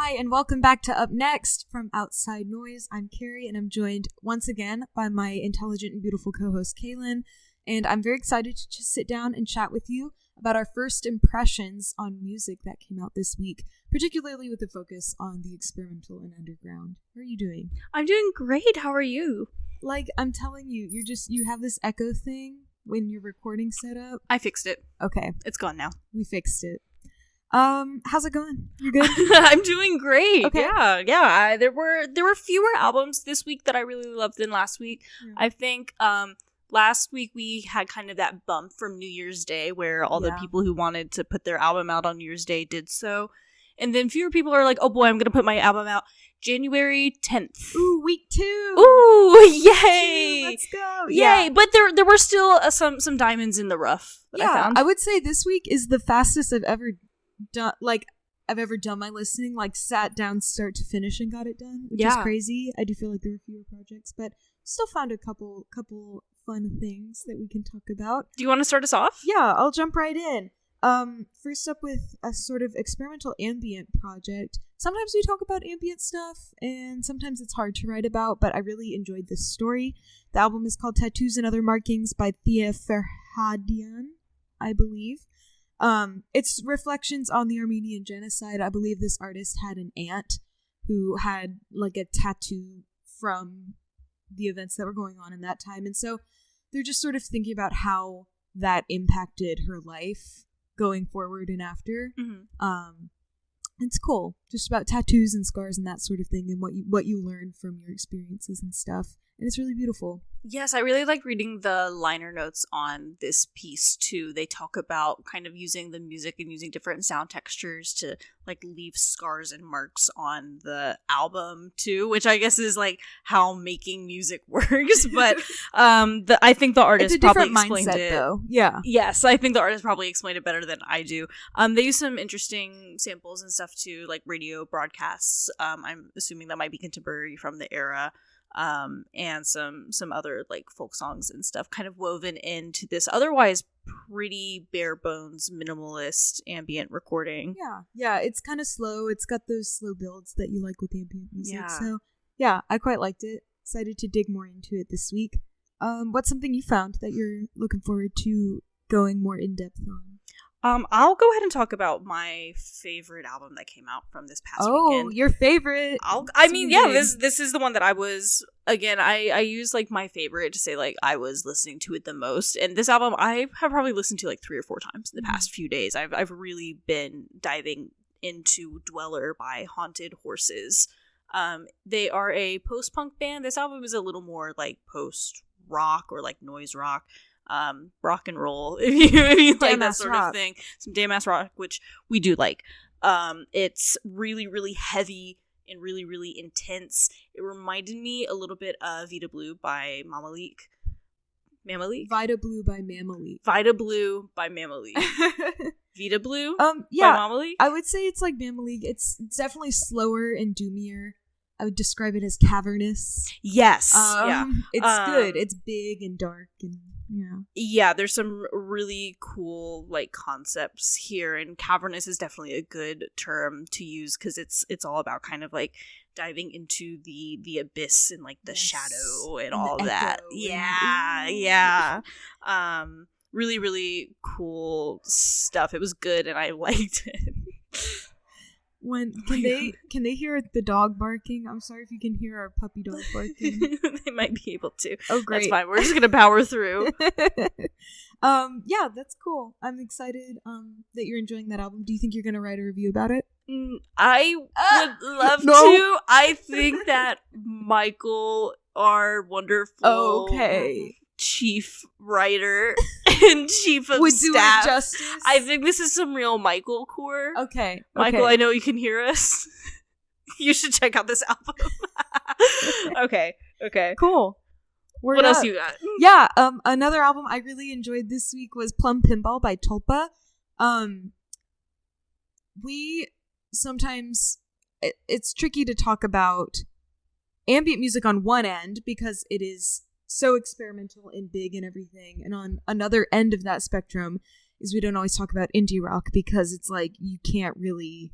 Hi, and welcome back to Up Next from Outside Noise. I'm Carrie, and I'm joined once again by my intelligent and beautiful co-host, Kalen. And I'm very excited to just sit down and chat with you about our first impressions on music that came out this week, particularly with a focus on the experimental and underground. How are you doing? I'm doing great. How are you? Like, I'm telling you, you have this echo thing when you're recording set up. I fixed it. Okay. It's gone now. We fixed it. How's it going? You good? I'm doing great. Okay. Yeah. There were fewer albums this week that I really loved than last week. Yeah. I think last week we had kind of that bump from New Year's Day where all the people who wanted to put their album out on New Year's Day did so. And then fewer people are like, oh boy, I'm going to put my album out January 10th. Ooh, week 2. Ooh, yay. Let's go. Yay. But there were still some diamonds in the rough that I found. I would say this week is the fastest I've ever done. Like, I've ever done my listening, like sat down start to finish and got it done, which is crazy. I do feel like there were fewer projects, but still found a couple fun things that we can talk about. Do you want to start us off? Yeah, I'll jump right in. First up with a sort of experimental ambient project. Sometimes we talk about ambient stuff, and sometimes it's hard to write about, but I really enjoyed this story. The album is called Tattoos and Other Markings by Thea Farhadian, I believe. It's reflections on the Armenian genocide. I believe this artist had an aunt who had like a tattoo from the events that were going on in that time. And so they're just sort of thinking about how that impacted her life going forward and after. Mm-hmm. It's cool. Just about tattoos and scars and that sort of thing and what you learn from your experiences and stuff. And it's really beautiful. Yes, I really like reading the liner notes on this piece too. They talk about kind of using the music and using different sound textures to like leave scars and marks on the album too, which I guess is like how making music works. But I think the artist probably explained mindset, it. Though. Yeah. Yes, I think the artist probably explained it better than I do. They use some interesting samples and stuff too, like radio broadcasts. I'm assuming that might be contemporary from the era. And some other like folk songs and stuff kind of woven into this otherwise pretty bare bones minimalist ambient recording. Yeah, it's kind of slow. It's got those slow builds that you like with ambient music. So yeah, I quite liked it. Excited to dig more into it this week. What's something you found that you're looking forward to going more in depth on? I'll go ahead and talk about my favorite album that came out from this past weekend. Oh, your favorite? This is the one that I was, again, I use like my favorite to say like I was listening to it the most. And this album I have probably listened to like 3 or 4 times in the past few days. I've really been diving into Dweller by Haunted Horses. They are a post-punk band. This album is a little more like post-rock or like noise rock. Rock and roll if you like that sort of thing. Some damn ass rock, which we do like. It's really, really heavy and really, really intense. It reminded me a little bit of Vita Blue by Mamalik. Vita Blue by Mamalik. Vita Blue by Mamalik. Vita Blue by Mamalik? I would say it's like Mamalik. It's definitely slower and doomier. I would describe it as cavernous. Yes. It's good. It's big and dark and yeah, there's some really cool like concepts here, and cavernous is definitely a good term to use because it's all about kind of like diving into the abyss and like the shadow and all that. Yeah. Really, really cool stuff. It was good and I liked it. Can they hear the dog barking? I'm sorry if you can hear our puppy dog barking. They might be able to. Oh, great. That's fine. We're just gonna power through. Yeah, that's cool. I'm excited that you're enjoying that album. Do you think you're gonna write a review about it? I would love to. I think that Michael, our wonderful chief writer and chief of would staff, do it justice. I think this is some real Michael core. Okay. Michael, I know you can hear us. You should check out this album. Okay. Cool. What else you got? Yeah, another album I really enjoyed this week was Plum, Pinball by TULPA. We sometimes it's tricky to talk about ambient music on one end because it is so experimental and big and everything, and on another end of that spectrum is we don't always talk about indie rock because it's like you can't really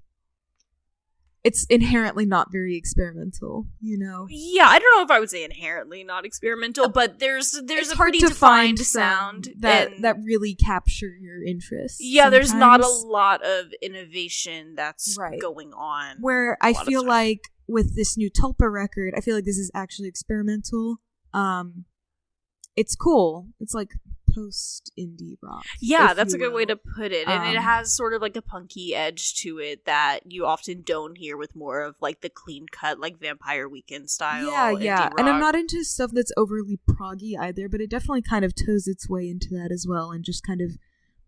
it's inherently not very experimental, you know? Yeah, I don't know if I would say inherently not experimental, but there's It's a hard pretty to defined find sound that really capture your interest. Yeah, there's not a sometimes. lot of innovation that's Right. going on. Where I feel like with this new Tulpa record, I feel like this is actually experimental. It's cool. It's like post indie rock. Yeah, that's a good way to put it. And it has sort of like a punky edge to it that you often don't hear with more of like the clean cut, like Vampire Weekend style. Yeah. Indie And I'm rock. not into stuff that's overly proggy either, but it definitely kind of toes its way into that as well, and just kind of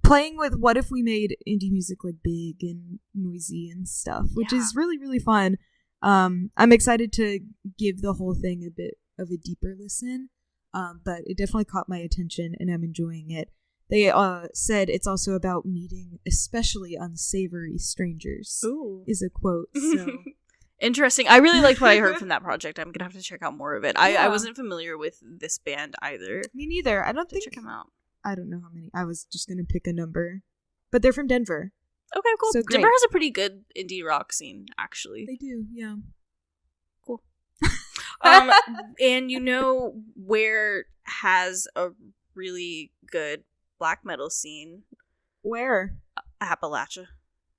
playing with what if we made indie music like big and noisy and stuff, which is really, really fun. I'm excited to give the whole thing a bit of a deeper listen. But it definitely caught my attention, and I'm enjoying it. They said it's also about meeting especially unsavory strangers. Ooh. Is a quote. So. Interesting. I really liked what I heard from that project. I'm gonna have to check out more of it. I wasn't familiar with this band either. Me neither. I don't think. Check them out. I don't know how many. I was just gonna pick a number, but they're from Denver. Okay, cool. So Denver has a pretty good indie rock scene, actually. They do. Yeah. Cool. And you know where has a really good black metal scene? Where? Appalachia.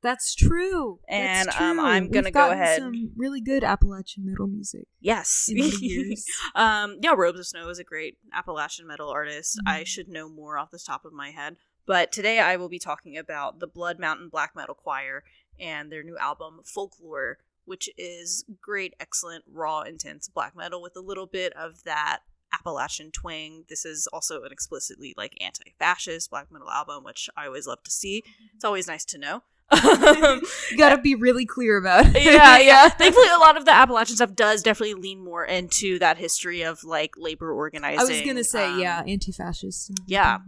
That's true. And That's true. I'm gonna We've go gotten ahead. Some really good Appalachian metal music. Yes. In the years. Yeah, Robes of Snow is a great Appalachian metal artist. Mm-hmm. I should know more off the top of my head. But today I will be talking about the Blood Mountain Black Metal Choir and their new album, Folklore, which is great, excellent, raw, intense black metal with a little bit of that Appalachian twang. This is also an explicitly like anti-fascist black metal album, which I always love to see. It's always nice to know. You gotta be really clear about it. Yeah. Thankfully, a lot of the Appalachian stuff does definitely lean more into that history of like labor organizing. I was gonna say, anti-fascist. Yeah,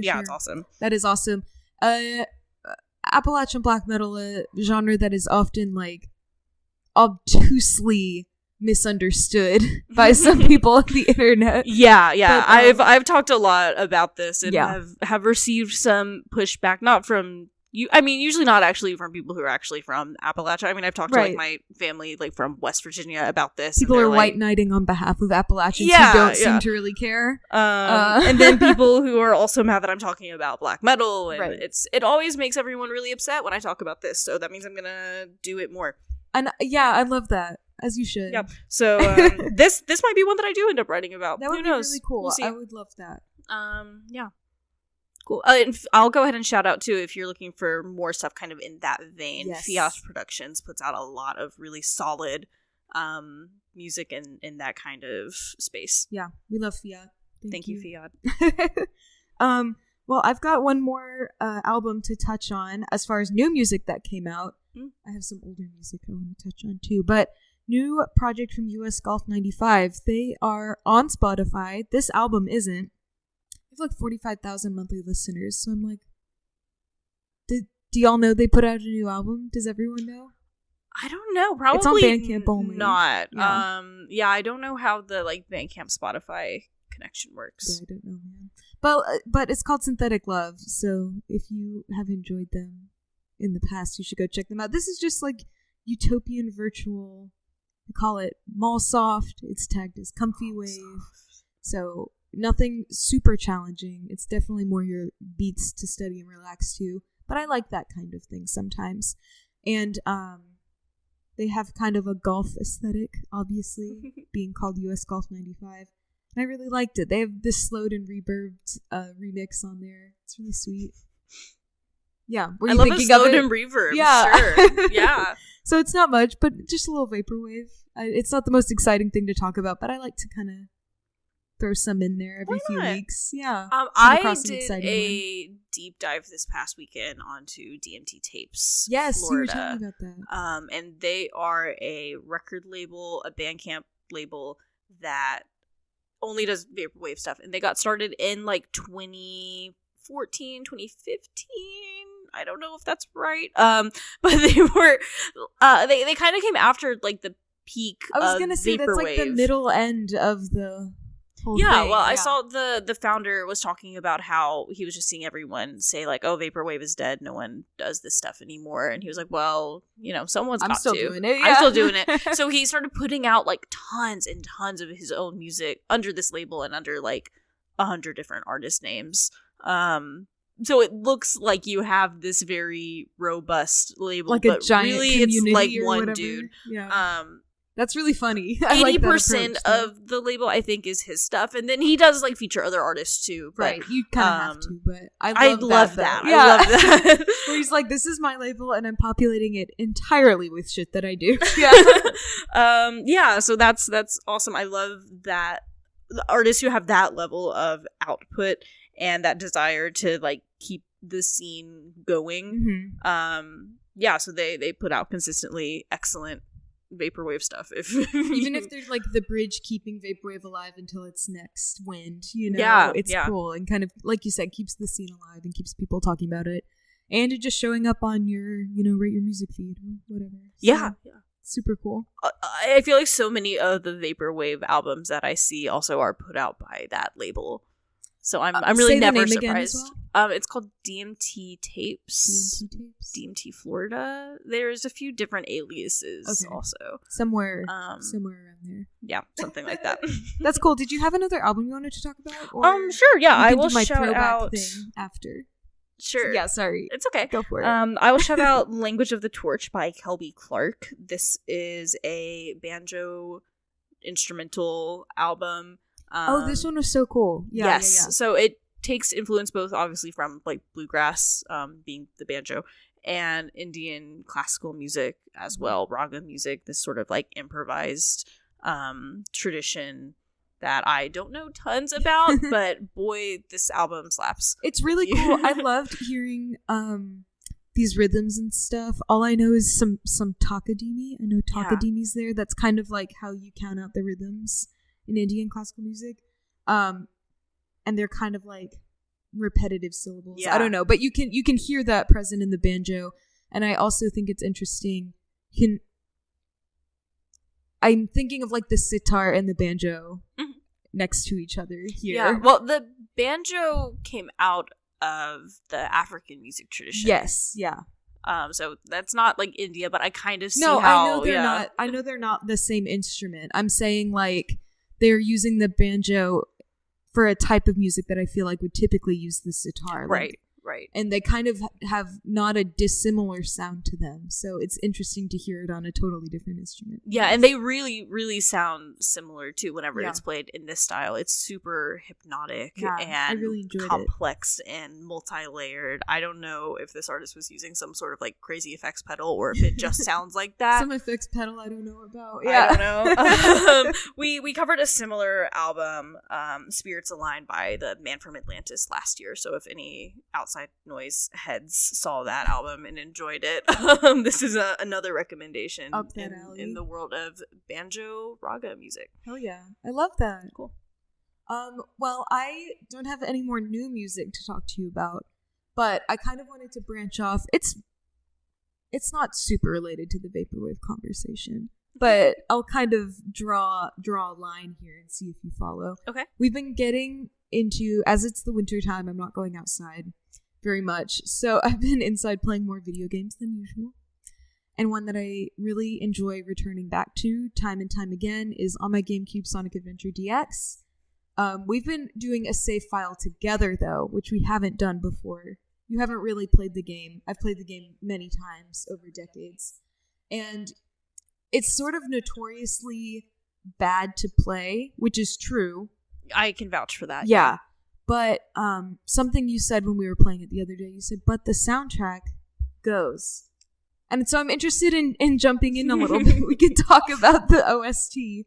sure. It's awesome. That is awesome. Appalachian black metal, a genre that is often like obtusely misunderstood by some people on the internet. Yeah. But, I've talked a lot about this and have received some pushback, not from you. I mean, usually not actually from people who are actually from Appalachia. I mean, I've talked to like my family, like from West Virginia, about this. People are like, white knighting on behalf of Appalachians who don't seem to really care. And then people who are also mad that I'm talking about black metal, and it always makes everyone really upset when I talk about this. So that means I'm gonna do it more. And I love that, as you should. Yeah. So this might be one that I do end up writing about. That would Who be knows? really cool. We'll see. I would love that. Yeah. Cool. And I'll go ahead and shout out too if you're looking for more stuff kind of in that vein. Yes. Fiat Productions puts out a lot of really solid music in that kind of space. Yeah, we love Fiat. Thank you, Fiat. Well, I've got one more album to touch on as far as new music that came out. I have some older music I want to touch on too, but new project from US Golf 95. They are on Spotify. This album isn't. They have like 45,000 monthly listeners, so I'm like, do y'all know they put out a new album? Does everyone know? I don't know. Probably it's on Bandcamp only. Not. Yeah. I don't know how the like Bandcamp Spotify connection works. Yeah, I don't know, man. But it's called Synthetic Love, so if you have enjoyed them in the past, you should go check them out. This is just like utopian virtual. We call it mall soft. It's tagged as comfy wave. So nothing super challenging. It's definitely more your beats to study and relax to. But I like that kind of thing sometimes. And they have kind of a golf aesthetic, obviously, being called US Golf 95. And I really liked it. They have this slowed and reverbed remix on there. It's really sweet. Yeah. I love a slowed and reverb. Yeah. Sure. Yeah. So it's not much, but just a little vaporwave. It's not the most exciting thing to talk about, but I like to kind of throw some in there every few weeks. Yeah. I did a deep dive this past weekend onto DMT Tapes. Yes, Florida. you were telling me about that. And they are a record label, a Bandcamp label that only does vaporwave stuff. And they got started in like 2014, 2015. I don't know if that's right. But they were they kind of came after like the peak. I was gonna say that's like the middle end of the whole Yeah, thing. well, I saw the founder was talking about how he was just seeing everyone say like, "Oh, vaporwave is dead. No one does this stuff anymore." And he was like, "Well, someone's I'm got still to. doing it. I'm Yeah. still doing it." So he started putting out like tons and tons of his own music under this label and under like 100 different artist names. So it looks like you have this very robust label, like a but giant really it's community like or one whatever. dude. Yeah. That's really funny. I like that 80% approach, too. of the label I think is his stuff, and then he does like feature other artists too. But, Right, you kind of have to, but I love that. Yeah. I love that. Where he's like, "This is my label, and I'm populating it entirely with shit that I do." Yeah. So that's awesome. I love that the artists who have that level of output and that desire to like keep the scene going. Mm-hmm. Yeah. So they put out consistently excellent vaporwave stuff. Even if there's like the bridge keeping vaporwave alive until its next wind, Yeah, it's cool and kind of, like you said, keeps the scene alive and keeps people talking about it, and it just showing up on your rate your music feed or whatever. So, yeah, super cool. I feel like so many of the vaporwave albums that I see also are put out by that label. So I'm really never surprised. It's called DMT Tapes. DMT Florida. There's a few different aliases also. Somewhere around there. Yeah, something like that. That's cool. Did you have another album you wanted to talk about? Or sure. Yeah, I will my shout out thing after. Sure. Yeah, sorry. It's okay. Go for it. I will shout out Language of the Torch by Kelby Clark. This is a banjo instrumental album. This one was so cool. Yeah, yes. Yeah. So it takes influence both obviously from like bluegrass, being the banjo, and Indian classical music as well, Raga music, this sort of like improvised tradition that I don't know tons about, but boy, this album slaps. It's really cool. I loved hearing these rhythms and stuff. All I know is some takadimi. I know takadimi's there. That's kind of like how you count out the rhythms in Indian classical music. And they're kind of like repetitive syllables. Yeah. I don't know, but you can hear that present in the banjo. And I also think it's interesting. I'm thinking of like the sitar and the banjo next to each other here. Yeah. Well, the banjo came out of the African music tradition. Yes. Yeah. So that's not like India, but I kind of see how. I know they're not. not. I know they're not the same instrument. I'm saying like they're using the banjo for a type of music that I feel like would typically use the sitar. Right. And they kind of have not a dissimilar sound to them. So it's interesting to hear it on a totally different instrument. Yeah, and they really, really sound similar too whenever it's played in this style. It's super hypnotic and I really enjoyed complex and multi-layered. I don't know if this artist was using some sort of like crazy effects pedal or if it just sounds like that. Some effects pedal I don't know about. Yeah. I don't know. We covered a similar album, Spirits Align by the Man from Atlantis last year. So if any outside noise heads saw that album and enjoyed it, this is another recommendation in the world of banjo raga music. Oh yeah, I love that. Cool. Well, I don't have any more new music to talk to you about, but I kind of wanted to branch off. It's not super related to the vaporwave conversation, but I'll kind of draw a line here and see if you follow. Okay. We've been getting into, as it's the winter time, I'm not going outside very much, so I've been inside playing more video games than usual. And one that I really enjoy returning back to time and time again is on my GameCube Sonic Adventure DX. We've been doing a save file together though, which we haven't done before. You haven't really played the game. I've played the game many times over decades. And it's sort of notoriously bad to play, which is true. I can vouch for that. Yeah. But something you said when we were playing it the other day, you said, but the soundtrack goes. And so I'm interested in jumping in a little bit. We can talk about the OST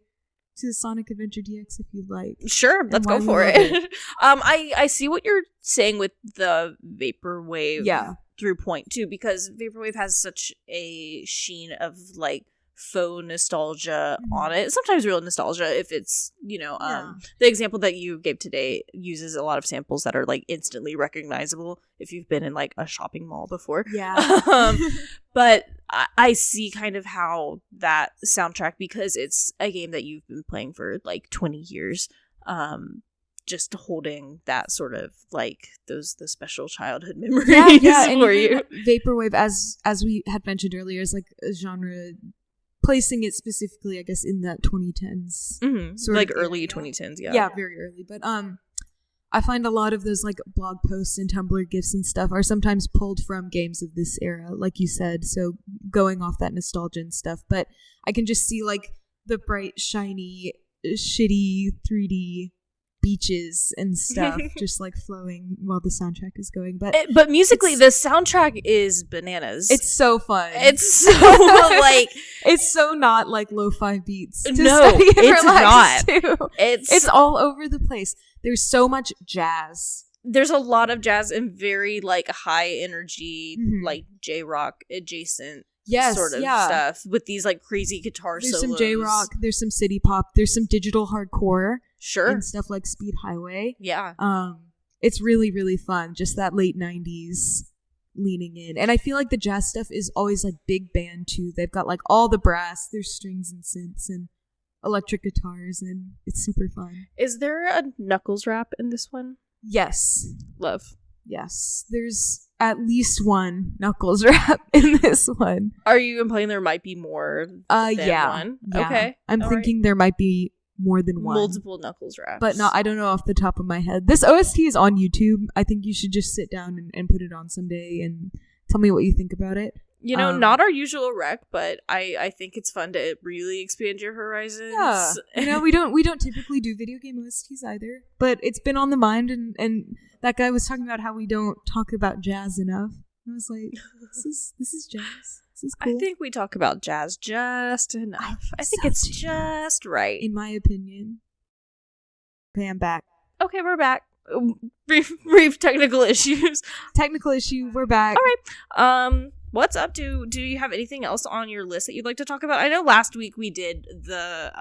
to Sonic Adventure DX if you'd like. Sure, let's go for it. I see what you're saying with the vaporwave through point too, because vaporwave has such a sheen of like faux nostalgia on it. Sometimes real nostalgia if it's, the example that you gave today uses a lot of samples that are like instantly recognizable if you've been in like a shopping mall before. Yeah. But I see kind of how that soundtrack, because it's a game that you've been playing for like 20 years, just holding that sort of like the special childhood memories and for you. Vaporwave, as we had mentioned earlier, is like a genre, placing it specifically, I guess, in that 2010s, sort like of early area. 2010s, yeah, very early. But I find a lot of those like blog posts and Tumblr GIFs and stuff are sometimes pulled from games of this era, like you said. So going off that nostalgia and stuff, but I can just see like the bright, shiny, shitty 3D beaches and stuff just like flowing while the soundtrack is going. But musically, the soundtrack is bananas. It's so fun. It's so like it's so not like lo-fi beats. No, it's not. It's all over the place. There's so much jazz. There's a lot of jazz and very like high energy, like J-rock adjacent sort of stuff with these like crazy guitar solos. There's some J-rock, there's some city pop, there's some digital hardcore. Sure. And stuff like Speed Highway. Yeah. It's really, really fun. Just that late 90s leaning in. And I feel like the jazz stuff is always like big band too. They've got like all the brass, there's strings and synths and electric guitars, and it's super fun. Is there a Knuckles rap in this one? Yes. Love. Yes. There's at least one Knuckles rap in this one. Are you implying there might be more than one? Yeah. Okay. I'm thinking there might be more than one. Multiple Knuckles raps. But no, I don't know off the top of my head. This OST is on YouTube. I think you should just sit down and put it on someday and tell me what you think about it. You know, not our usual rec, but I think it's fun to really expand your horizons. Yeah. You know, we don't typically do video game OSTs either, but it's been on the mind, and that guy was talking about how we don't talk about jazz enough. I was like, this is jazz. This is cool. I think we talk about jazz just enough. I think it's just right. In my opinion. Okay, I'm back. Okay, we're back. Brief technical issues. Technical issue, we're back. All right. What's up? Do you have anything else on your list that you'd like to talk about? I know last week we did the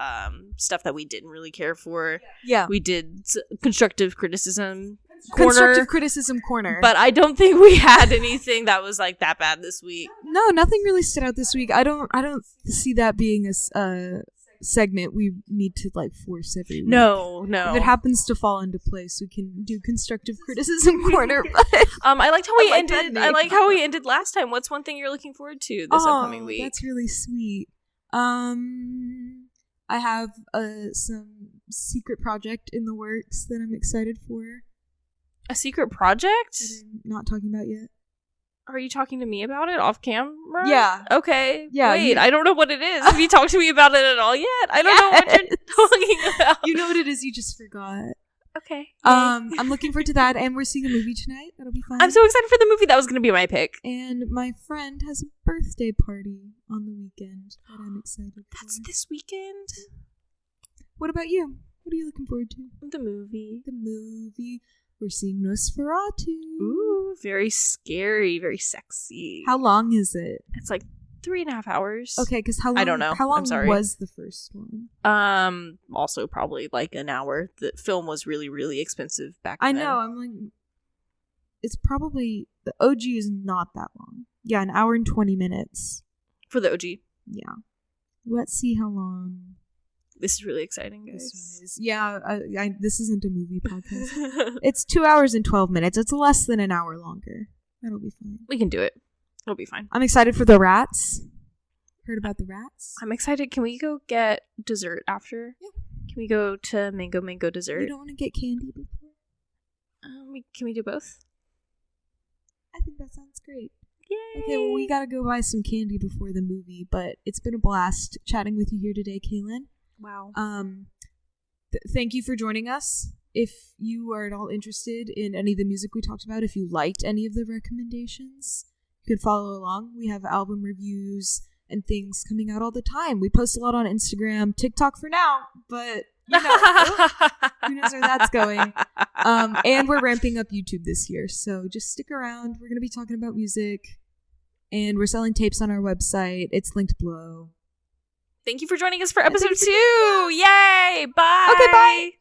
stuff that we didn't really care for. Yeah. We did constructive criticism corner. But I don't think we had anything that was like that bad this week. No, nothing really stood out this week. I don't see that being a segment we need to like force every week. No. If it happens to fall into place, we can do constructive criticism corner. But I liked how we ended. I like how we ended last time. What's one thing you're looking forward to this upcoming week? That's really sweet. I have some secret project in the works that I'm excited for. A secret project? That I'm not talking about yet. Are you talking to me about it off camera? Yeah. Okay. Yeah. Wait, I don't know what it is. Have you talked to me about it at all yet? I don't know what you're talking about. You know what it is, you just forgot. Okay. I'm looking forward to that, and we're seeing a movie tonight. That'll be fun. I'm so excited for the movie. That was going to be my pick. And my friend has a birthday party on the weekend that I'm excited for. That's this weekend? What about you? What are you looking forward to? The movie. We're seeing Nosferatu. Ooh, very scary, very sexy. How long is it? It's like 3.5 hours. Okay, because how long? I don't know. How long I'm sorry. was the first one? Also probably like an hour. The film was really, really expensive back then. I know. I'm like, it's probably the OG is not that long. Yeah, an hour and 20 minutes for the OG. Yeah. Let's see how long. This is really exciting, guys. This one is. Yeah, this isn't a movie podcast. It's 2 hours and 12 minutes. It's less than an hour longer. That'll be fine. We can do it. It'll be fine. I'm excited for the rats. Heard about the rats? I'm excited. Can we go get dessert after? Yeah. Can we go to Mango Dessert? You don't want to get candy before? Can we do both? I think that sounds great. Yay! Okay, well, we gotta go buy some candy before the movie, but it's been a blast chatting with you here today, Kalen. Wow. Thank you for joining us. If you are at all interested in any of the music we talked about, if you liked any of the recommendations, you could follow along. We have album reviews and things coming out all the time. We post a lot on Instagram, TikTok for now, but you know, who knows where that's going. And we're ramping up YouTube this year, so just stick around. We're going to be talking about music, and we're selling tapes on our website. It's linked below. Thank you for joining us for episode 2. Yay! Bye! Okay, bye!